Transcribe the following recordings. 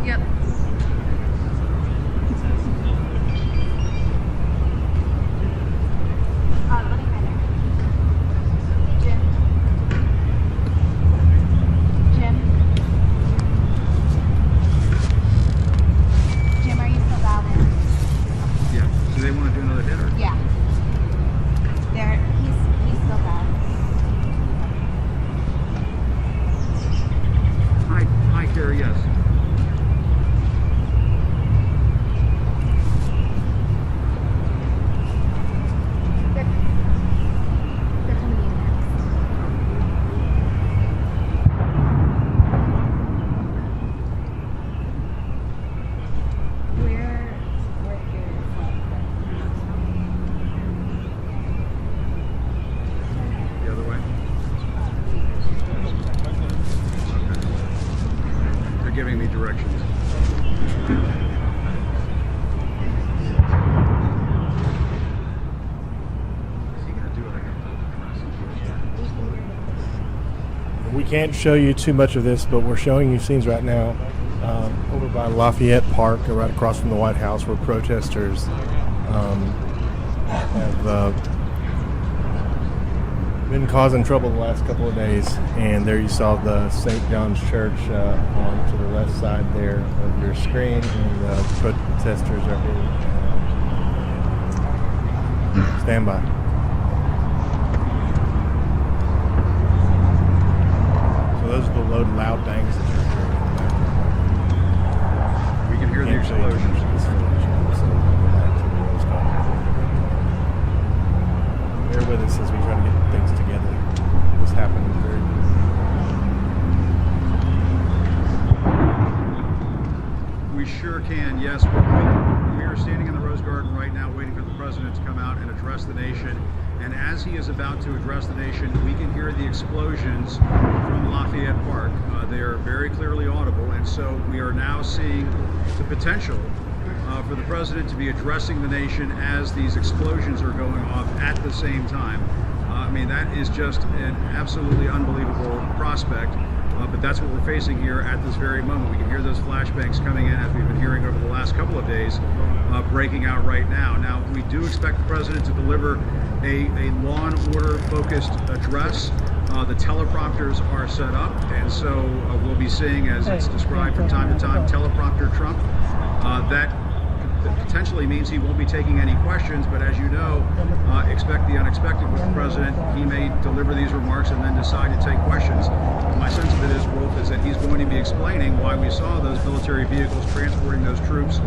Yep. Let me find her. Jim. Jim. Jim, are you still dialed in? Yeah. Do they want to do another hit or? Yeah. He's still dialed. Hi, Carrie. Yes. They're coming in next. We're here. The other way. Okay. They're giving me directions. Is he gonna do it? We can't show you too much of this, but we're showing you scenes right now over by Lafayette Park, right across from the White House, where protesters have been causing trouble the last couple of days. And there you saw the St. John's Church on to the left side there of your screen, and the protesters are here. Stand by. So those are the loud bangs that you're hearing in the background. We can hear the Can't show you explosions. much of this footage, so we'll go back to the Rose Garden. Bear with us as we try to get things together. This happened very We sure can, yes. We are standing in the Rose Garden right now waiting for the president to come out and address the nation. And as he is about to address the nation, we can hear the explosions from Lafayette Park. They are very clearly audible, and so we are now seeing the potential for the president to be addressing the nation as these explosions are going off at the same time. I mean, that is just an absolutely unbelievable prospect. But that's what we're facing here at this very moment. We can hear those flashbangs coming in, as we've been hearing over the last couple of days, breaking out right now. Now, we do expect the president to deliver a law and order focused address. The teleprompters are set up, and so we'll be seeing, as it's described from time to time, teleprompter Trump. That potentially means he won't be taking any questions, but as you know, expect the unexpected with the president. He may deliver these remarks and then decide to take questions. My sense of it is, Wolf, is that he's going to be explaining why we saw those military vehicles transporting those troops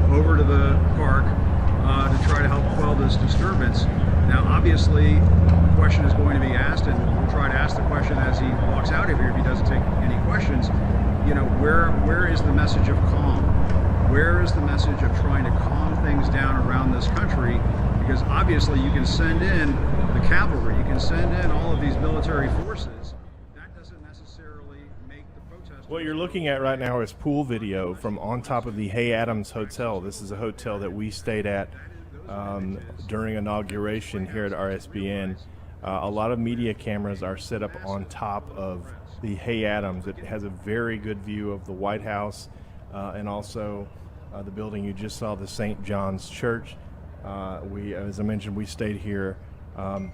over to the park to try to help quell this disturbance. Now, obviously, the question is going to be asked, and we'll try to ask the question as he walks out of here if he doesn't take any questions. You know, where is the message of calm? Where is the message of trying to calm things down around this country? Because obviously you can send in the cavalry, you can send in all of these military forces. That doesn't necessarily make the protest. What you're looking at right now is pool video from on top of the Hay Adams Hotel. This is a hotel that we stayed at during inauguration here at RSBN. A lot of media cameras are set up on top of the Hay Adams. It has a very good view of the White House and also the building you just saw, the St. John's Church. As I mentioned, we stayed here. So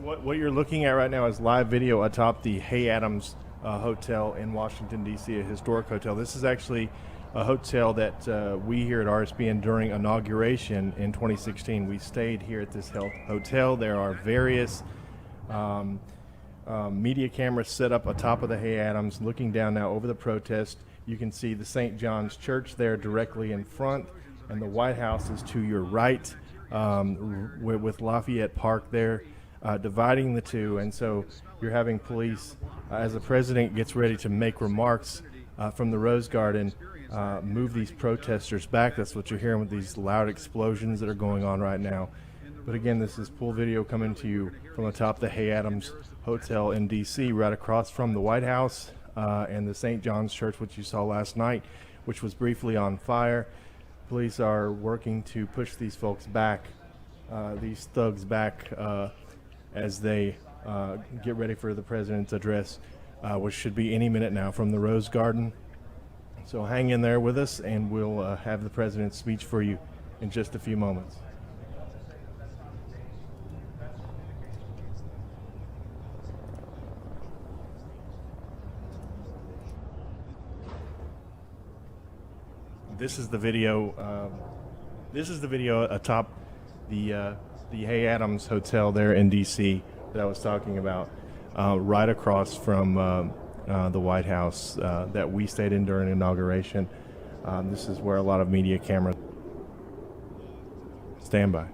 what you're looking at right now is live video atop the Hay Adams Hotel in Washington, D.C., a historic hotel. This is actually a hotel that we here at RSBN during inauguration in 2016, we stayed here at this hotel. There are various media cameras set up atop of the Hay Adams, looking down now over the protest. You can see the St. John's Church there directly in front, and the White House is to your right, with Lafayette Park there, dividing the two. And so you're having police, as the president gets ready to make remarks from the Rose Garden, move these protesters back. That's what you're hearing with these loud explosions that are going on right now. But again, this is pool video coming to you from atop the Hay Adams Hotel in D.C., right across from the White House and the St. John's Church, which you saw last night, which was briefly on fire. Police are working to push these folks back, these thugs back, as they get ready for the president's address. which should be any minute now from the Rose Garden. So hang in there with us, and we'll have the president's speech for you in just a few moments. This is the video. This is the video atop the Hay Adams Hotel there in D.C. that I was talking about, right across from the White House that we stayed in during inauguration. This is where a lot of media cameras stand by.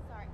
Sorry.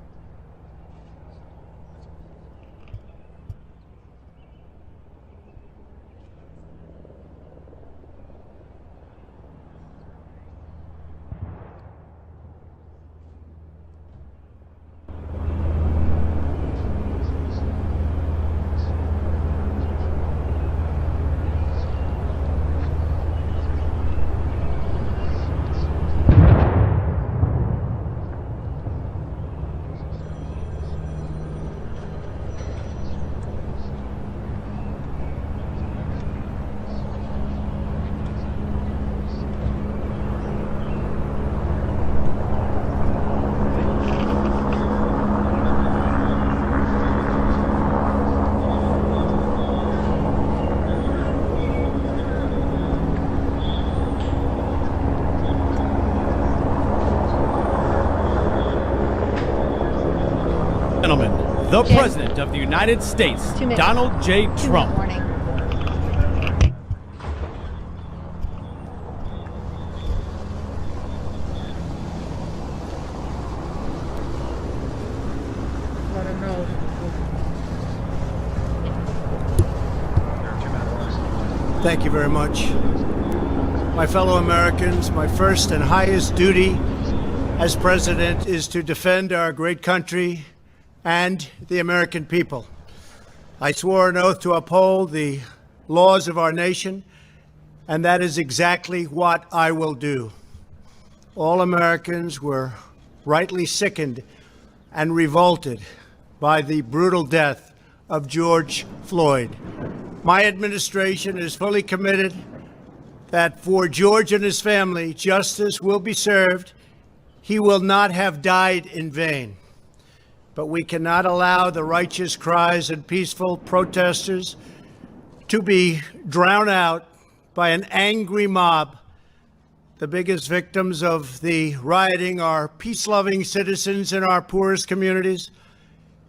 Gentlemen, the President of the United States, 2 minutes. Donald J. 2-minute Trump. warning. Thank you very much. My fellow Americans, my first and highest duty as president is to defend our great country and the American people. I swore an oath to uphold the laws of our nation, and that is exactly what I will do. All Americans were rightly sickened and revolted by the brutal death of George Floyd. My administration is fully committed that for George and his family, justice will be served. He will not have died in vain. But we cannot allow the righteous cries and peaceful protesters to be drowned out by an angry mob. The biggest victims of the rioting are peace-loving citizens in our poorest communities.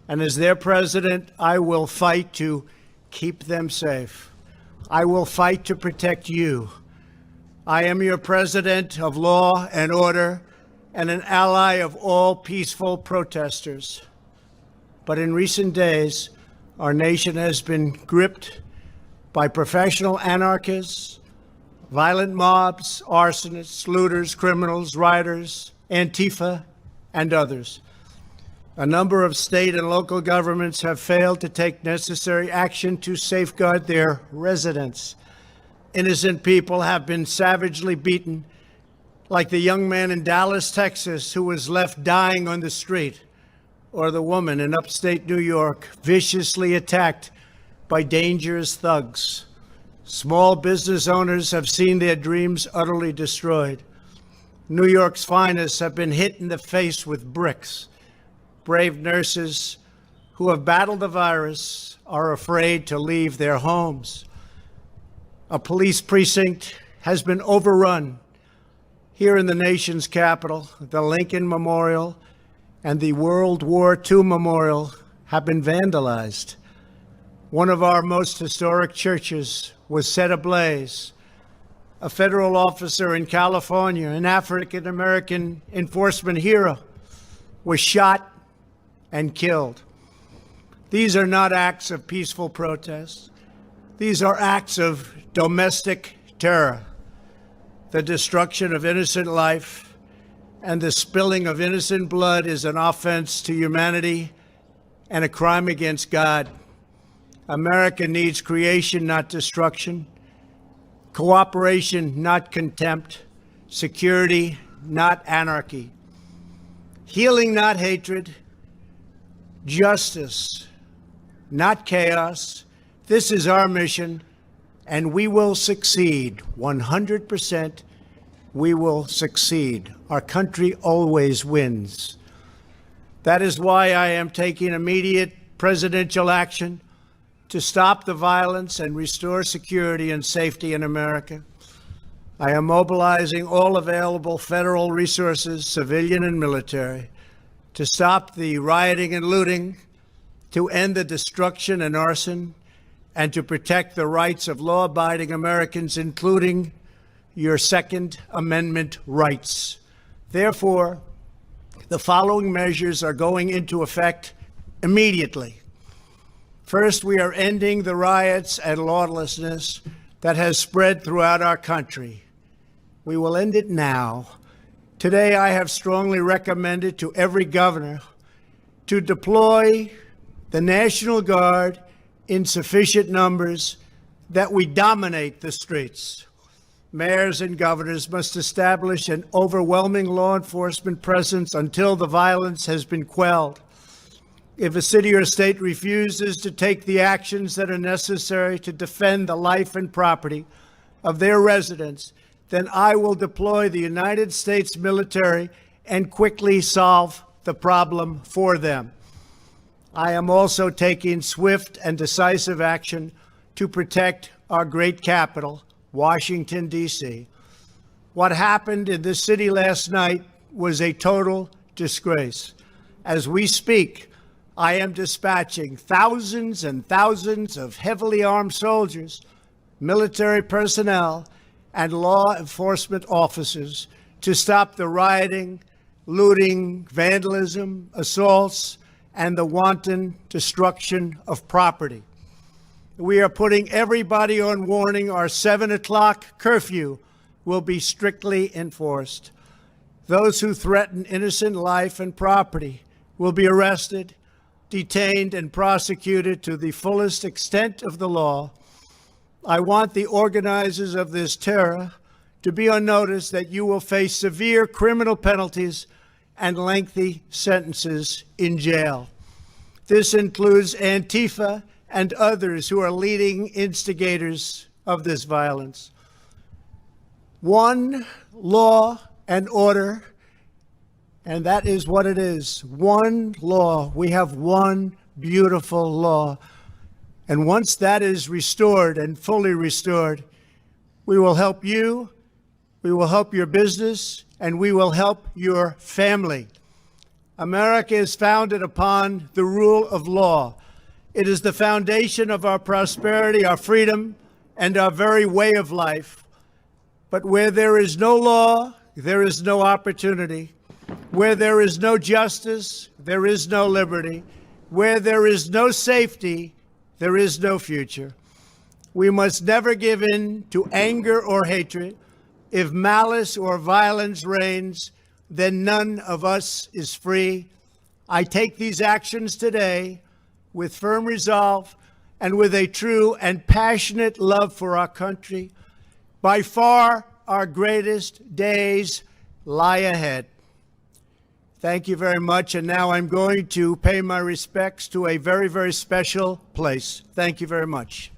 And as their president, I will fight to keep them safe. I will fight to protect you. I am your president of law and order and an ally of all peaceful protesters. But in recent days, our nation has been gripped by professional anarchists, violent mobs, arsonists, looters, criminals, rioters, Antifa, and others. A number of state and local governments have failed to take necessary action to safeguard their residents. Innocent people have been savagely beaten, like the young man in Dallas, Texas, who was left dying on the street, or the woman in upstate New York viciously attacked by dangerous thugs. Small business owners have seen their dreams utterly destroyed. New York's finest have been hit in the face with bricks. Brave nurses who have battled the virus are afraid to leave their homes. A police precinct has been overrun. Here in the nation's capital, the Lincoln Memorial and the World War II Memorial have been vandalized. One of our most historic churches was set ablaze. A federal officer in California, an African-American enforcement hero, was shot and killed. These are not acts of peaceful protest. These are acts of domestic terror. The destruction of innocent life and the spilling of innocent blood is an offense to humanity and a crime against God. America needs creation, not destruction. Cooperation, not contempt. Security, not anarchy. Healing, not hatred. Justice, not chaos. This is our mission, and we will succeed. 100%, we will succeed. Our country always wins. That is why I am taking immediate presidential action to stop the violence and restore security and safety in America. I am mobilizing all available federal resources, civilian and military, to stop the rioting and looting, to end the destruction and arson, and to protect the rights of law-abiding Americans, including your Second Amendment rights. Therefore, the following measures are going into effect immediately. First, we are ending the riots and lawlessness that has spread throughout our country. We will end it now. Today, I have strongly recommended to every governor to deploy the National Guard in sufficient numbers that we dominate the streets. Mayors and governors must establish an overwhelming law enforcement presence until the violence has been quelled. If a city or state refuses to take the actions that are necessary to defend the life and property of their residents, then I will deploy the United States military and quickly solve the problem for them. I am also taking swift and decisive action to protect our great capital, Washington, D.C. What happened in this city last night was a total disgrace. As we speak, I am dispatching thousands and thousands of heavily armed soldiers, military personnel, and law enforcement officers to stop the rioting, looting, vandalism, assaults, and the wanton destruction of property. We are putting everybody on warning. Our 7 o'clock curfew will be strictly enforced. Those who threaten innocent life and property will be arrested, detained, and prosecuted to the fullest extent of the law. I want the organizers of this terror to be on notice that you will face severe criminal penalties and lengthy sentences in jail. This includes Antifa and others who are leading instigators of this violence. One law and order, and that is what it is. One law. We have one beautiful law. And once that is restored and fully restored, we will help you, we will help your business, and we will help your family. America is founded upon the rule of law. It is the foundation of our prosperity, our freedom, and our very way of life. But where there is no law, there is no opportunity. Where there is no justice, there is no liberty. Where there is no safety, there is no future. We must never give in to anger or hatred. If malice or violence reigns, then none of us is free. I take these actions today with firm resolve and with a true and passionate love for our country. By far, our greatest days lie ahead. Thank you very much. And now I'm going to pay my respects to a very, very special place. Thank you very much.